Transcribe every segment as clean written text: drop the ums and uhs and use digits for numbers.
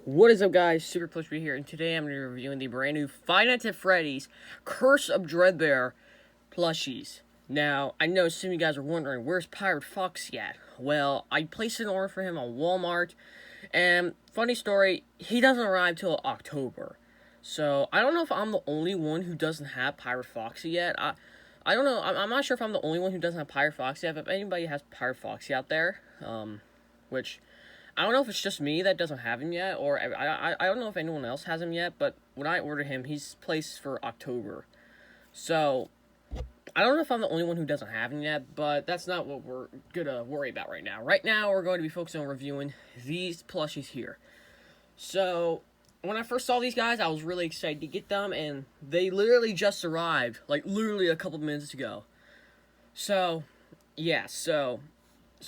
What is up, guys? Super Plushie here, and today I'm going to be reviewing the brand new Five Nights at Freddy's Curse of Dreadbear Plushies. Now, I know some of you guys are wondering, where's Pirate Foxy at? Well, I placed an order for him on Walmart, and funny story, he doesn't arrive till October. So, I don't know if I'm the only one who doesn't have Pirate Foxy yet. I don't know, I'm not sure if I'm the only one who doesn't have Pirate Foxy yet. If anybody has Pirate Foxy out there, which I don't know if it's just me that doesn't have him yet, or I don't know if anyone else has him yet, but when I ordered him, he's placed for October. So, I don't know if I'm the only one who doesn't have him yet, but that's not what we're gonna worry about right now. Right now, we're going to be focusing on reviewing these plushies here. So, when I first saw these guys, I was really excited to get them, and they literally just arrived, like, literally a couple minutes ago. So, yeah, so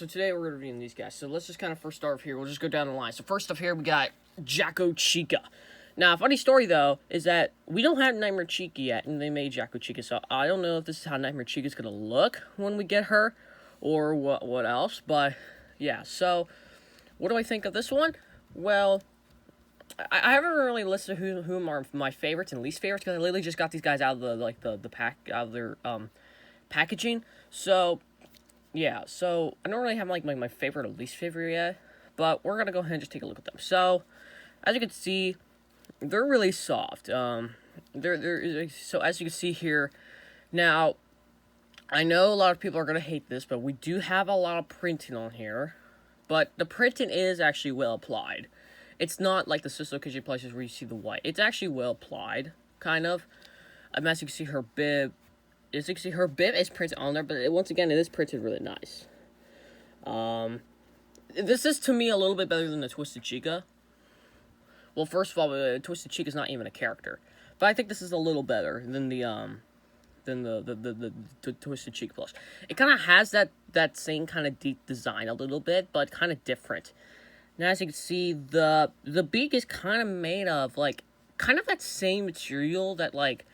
today we're reviewing these guys. So let's just kind of first start off here. We'll just go down the line. So first up here, we got Jacko Chica. Now, funny story, though, is that we don't have Nightmare Chica yet, and they made Jacko Chica. So I don't know if this is how Nightmare Chica is going to look when we get her, or what else. But, yeah, so what do I think of this one? Well, I haven't really listed who are my favorites and least favorites, because I literally just got these guys out of the pack, out of their packaging. So yeah, so I don't really have like my favorite or least favorite yet, but we're gonna go ahead and just take a look at them. So, as you can see, they're really soft. So as you can see here, now I know a lot of people are gonna hate this, but we do have a lot of printing on here, but the printing is actually well applied. It's not like the Sister Kitchen places where you see the white. It's actually well applied, kind of. As you can see, her bib. As you can see, her bib is printed on there, but once again, it is printed really nice. This is, to me, a little bit better than the Twisted Chica. Well, first of all, Twisted Chica is not even a character, but I think this is a little better than the Twisted Chica plush. It kind of has that same kind of deep design a little bit, but kind of different. Now, as you can see, the beak is kind of made of, like, kind of that same material that, like,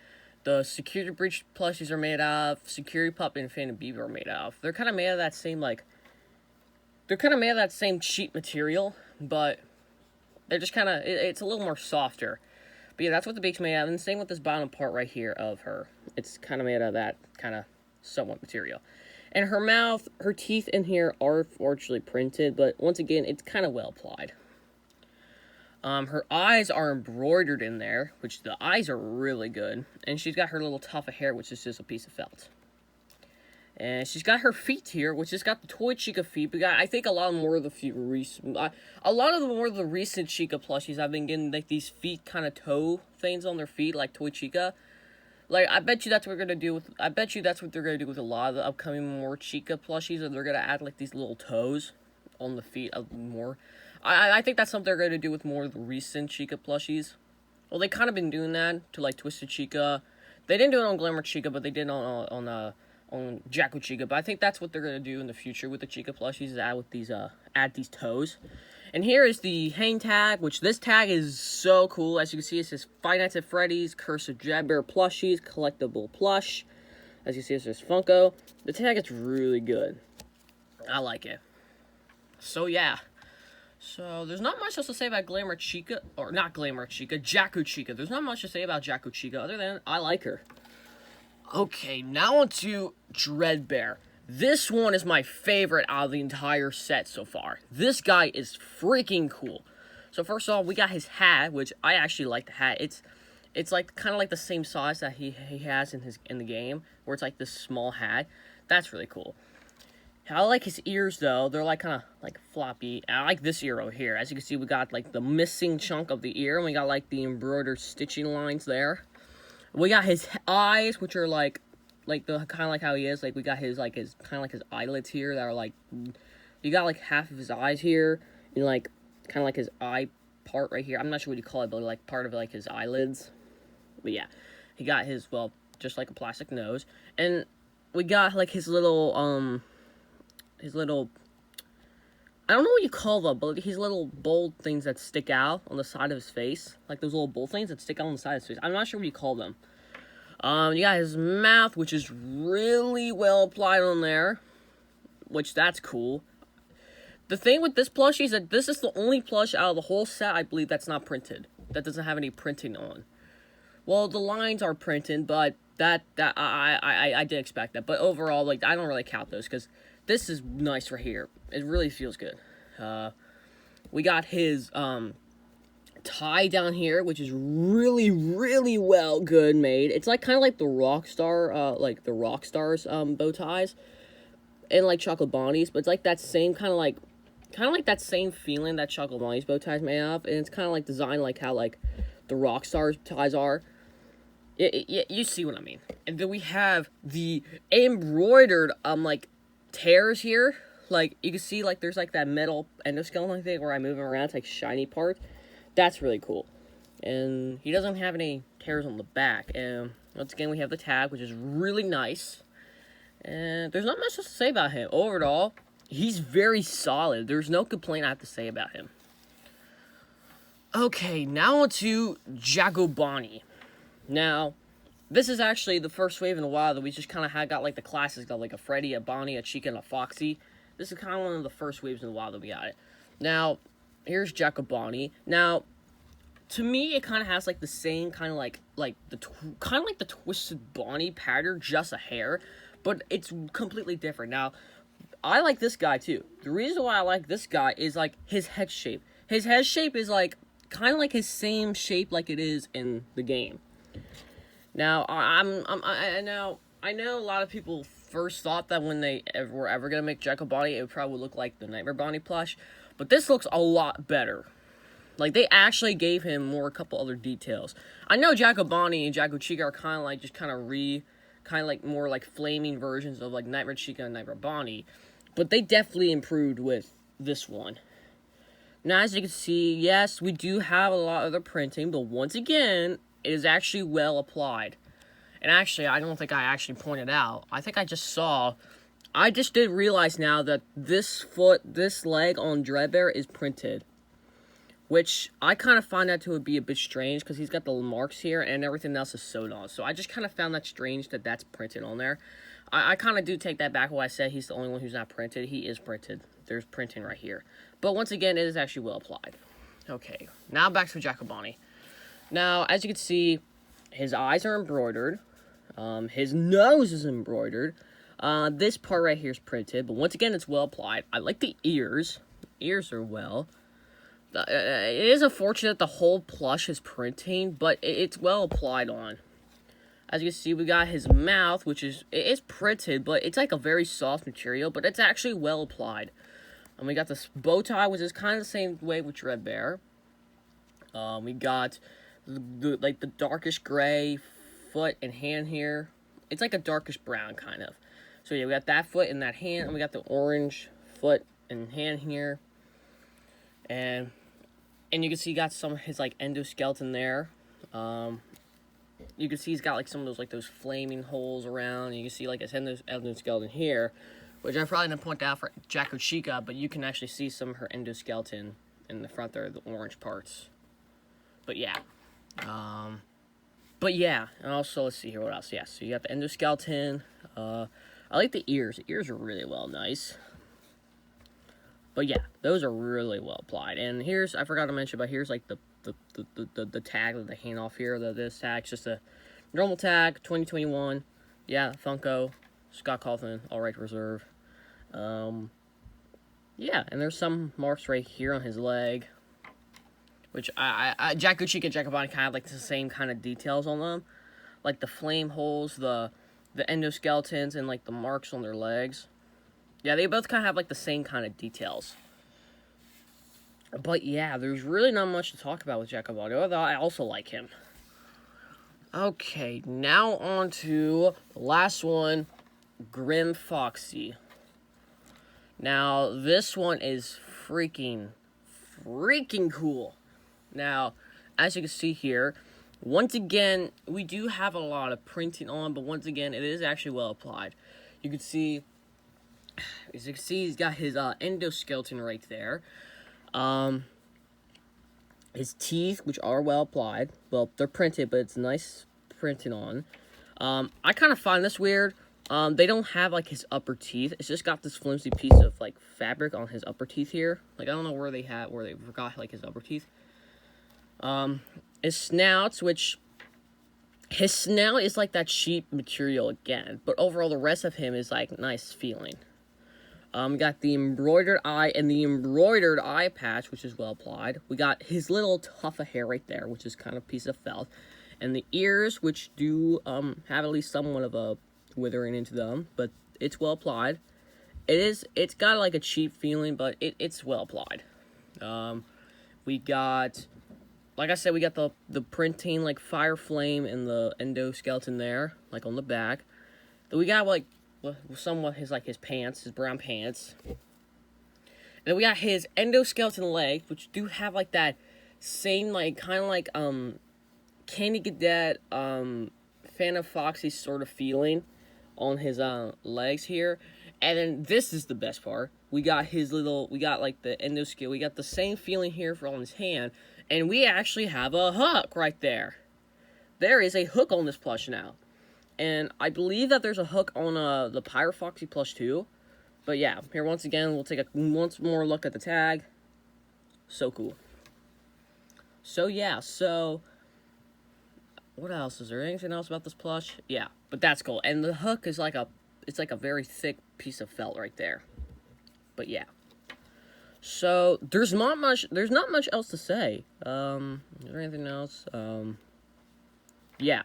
the Security Breach plushies are made of, Security Pup and Phantom Beaver are made of. They're kind of made of that same, cheap material, but they're just kind of, it's a little more softer. But yeah, that's what the beak's made of, and same with this bottom part right here of her. It's kind of made of that kind of somewhat material. And her mouth, her teeth in here are fortunately printed, but once again, it's kind of well applied. Her eyes are embroidered in there, which the eyes are really good. And she's got her little tuft of hair, which is just a piece of felt. And she's got her feet here, which has got the Toy Chica feet. But I think a lot more of the recent Chica plushies, I've been getting like these feet kind of toe things on their feet, like Toy Chica. Like, I bet you that's what they're gonna do with a lot of the upcoming more Chica plushies, and they're gonna add like these little toes on the feet more. I think that's something they're going to do with more of the recent Chica plushies. Well, they kind of been doing that to, like, Twisted Chica. They didn't do it on Glamour Chica, but they did on Jacko Chica. But I think that's what they're going to do in the future with the Chica plushies, is add these toes. And here is the hang tag, which this tag is so cool. As you can see, it says Five Nights at Freddy's, Curse of Dreadbear Plushies, Collectible Plush. As you see, it says Funko. The tag is really good. I like it. So, yeah. So, there's not much else to say about Glamour Chica, or not Glamour Chica, Jacko Chica. There's not much to say about Jacko Chica, other than I like her. Okay, now on to Dreadbear. This one is my favorite out of the entire set so far. This guy is freaking cool. So, first of all, we got his hat, which I actually like the hat. It's like, kind of like the same size that he has in the game, where it's like this small hat. That's really cool. I like his ears, though. They're, like, kind of, like, floppy. I like this ear over here. As you can see, we got, like, the missing chunk of the ear, and we got, like, the embroidered stitching lines there. We got his eyes, which are, like the kind of like how he is. Like, we got his kind of like his eyelids here that are, like, you got, like, half of his eyes here, and, like, kind of like his eye part right here. I'm not sure what you call it, but, like, part of, like, his eyelids. But, yeah. He got his, well, just like a plastic nose. And we got, like, his little, I don't know what you call them, but his little bold things that stick out on the side of his face. Like those little bold things that stick out on the side of his face. I'm not sure what you call them. You got his mouth, which is really well applied on there. Which, that's cool. the thing with this plushie is that this is the only plush out of the whole set, I believe, that's not printed. That doesn't have any printing on. Well, the lines are printed, but I did expect that. But overall, like, I don't really count those, because this is nice right here. It really feels good. We got his, tie down here, which is really, really well good made. It's like kind of like the Rockstar's bow ties, and like Jaguar Bonnie's, but it's like that same kind of like that same feeling that Jaguar Bonnie's bow ties may have, and it's kind of like designed like how like the Rockstar's ties are. You see what I mean. And then we have the embroidered like tears here. Like you can see, like there's like that metal endoskeleton thing where I move him around. It's like shiny part. That's really cool. And he doesn't have any tears on the back. And once again, we have the tag, which is really nice. And there's not much else to say about him. Overall, he's very solid. There's no complaint I have to say about him. Okay, now on to Jaguar Bonnie. Now, this is actually the first wave in a while that we just kind of got like the classics, got like a Freddy, a Bonnie, a Chica, and a Foxy. This is kind of one of the first waves in a while that we got it. Now, here's Jacko Bonnie. Now, to me, it kind of has like the same kind of like the Twisted Bonnie pattern, just a hair, but it's completely different. Now, I like this guy too. The reason why I like this guy is like his head shape. His head shape is like kind of like his same shape like it is in the game. Now, I know a lot of people first thought that when they were ever gonna make Jacko Bonnie, it would probably look like the Nightmare Bonnie plush. But this looks a lot better. Like, they actually gave him a couple other details. I know Jacko Bonnie and Jacko Chica are kind of like more like flaming versions of like Nightmare Chica and Nightmare Bonnie. But they definitely improved with this one. Now, as you can see, yes, we do have a lot of the printing, but once again, it is actually well applied. And actually, I don't think I actually pointed out. I think I just did realize now that this leg on Dreadbear is printed. Which, I kind of find that to be a bit strange, because he's got the marks here, and everything else is sewed on. So I just kind of found that strange that that's printed on there. I kind of do take that back when I said he's the only one who's not printed. He is printed. There's printing right here. But once again, it is actually well applied. Okay, now back to Jacko Bonnie. Now, as you can see, his eyes are embroidered. His nose is embroidered. This part right here is printed, but once again, it's well applied. I like the ears. The ears are well. It is unfortunate the whole plush is printing, but it's well applied on. As you can see, we got his mouth, which is printed, but it's like a very soft material, but it's actually well applied. And we got this bow tie, which is kind of the same way with Dreadbear. We got the darkish gray foot and hand here. It's like a darkish brown, kind of. So yeah, we got that foot and that hand, and we got the orange foot and hand here. And you can see he got some of his like endoskeleton there. You can see he's got like some of those flaming holes around. You can see like his endoskeleton here, which I probably didn't point out for Jacko Chica, but you can actually see some of her endoskeleton in the front there, the orange parts. But yeah. And also, let's see here, what else? Yeah, so you got the endoskeleton. I like the ears. The ears are really nice. But yeah, those are really well applied. And here's, I forgot to mention, but here's like the tag that they hand off here. This tag's just a normal tag, 2021. Yeah, Funko, Scott Kaufman, all right reserve. Yeah, and there's some marks right here on his leg, which Jacko Chica and Jacko Bonnie kind of like the same kind of details on them, like the flame holes, the endoskeletons, and like the marks on their legs. Yeah, they both kind of have like the same kind of details. But yeah, there's really not much to talk about with Jacko Bonnie, although I also like him. Okay, now on to the last one, Grim Foxy. Now, this one is freaking cool. Now, as you can see here, once again, we do have a lot of printing on, but once again, it is actually well applied. You can see, as you can see, he's got his endoskeleton right there. His teeth, which are well applied. Well, they're printed, but it's nice printing on. I kind of find this weird. They don't have, like, his upper teeth. It's just got this flimsy piece of, like, fabric on his upper teeth here. Like, I don't know where they forgot, like, his upper teeth. His snouts, which... His snout is, like, that cheap material again. But overall, the rest of him is, like, nice feeling. We got the embroidered eye and the embroidered eye patch, which is well applied. We got his little tuft of hair right there, which is kind of a piece of felt. And the ears, which do have at least somewhat of a withering into them, but it's well applied. It's got like a cheap feeling, but it's well applied. We got, like I said, we got the printing, like, fire flame and the endoskeleton there, like, on the back. Then we got, like, somewhat his pants, his brown pants. And then we got his endoskeleton legs, which do have, like, that same, like, kind of like, Candy Cadet, FNAF Foxy sort of feeling on his, legs here. And then this is the best part. We got like, the endoskeleton. We got the same feeling here for on his hand. And we actually have a hook right there. There is a hook on this plush now. And I believe that there's a hook on the Pirate Foxy plush too. But yeah, here once again, we'll take once more look at the tag. So cool. So yeah, so... What else? Is there anything else about this plush? Yeah, but that's cool. And the hook is like it's like a very thick piece of felt right there. But yeah. So, there's not much else to say. Is there anything else? Yeah.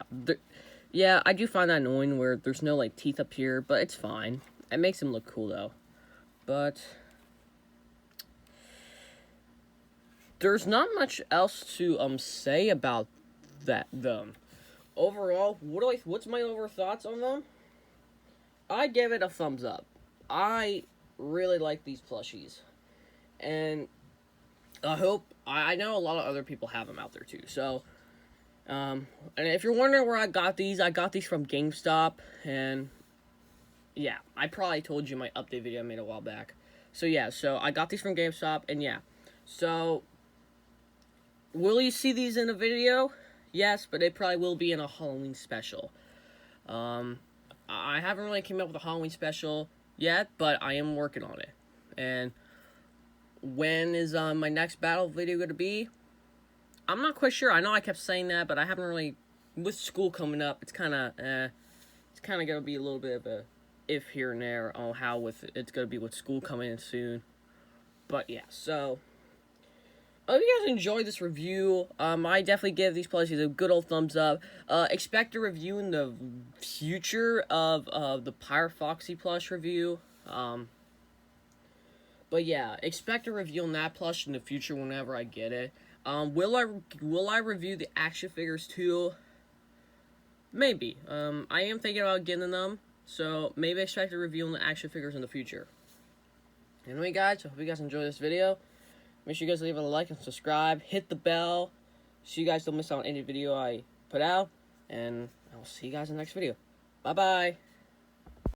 Yeah, I do find that annoying where there's no, like, teeth up here, but it's fine. It makes him look cool, though. But there's not much else to, say about them. Overall, what's my overall thoughts on them? I give it a thumbs up. I really like these plushies. And I know a lot of other people have them out there too. So, and if you're wondering where I got these from GameStop. And yeah, I probably told you my update video I made a while back. So yeah, so I got these from GameStop, and yeah. So, will you see these in a video? Yes, but it probably will be in a Halloween special. I haven't really came up with a Halloween special yet, but I am working on it. And when is my next battle video going to be? I'm not quite sure. I know I kept saying that, but I haven't really... With school coming up, it's kind of going to be a little bit of a if here and there on how it's going to be with school coming in soon. But yeah, so... I hope you guys enjoyed this review. I definitely give these plushies a good old thumbs up. Expect a review in the future of the Pirate Foxy plush review. But yeah, expect a review on that plush in the future whenever I get it. Will I review the action figures too? Maybe. I am thinking about getting them, so maybe expect a review on the action figures in the future. Anyway, guys, I hope you guys enjoyed this video. Make sure you guys leave a like and subscribe. Hit the bell so you guys don't miss out on any video I put out. And I'll see you guys in the next video. Bye-bye.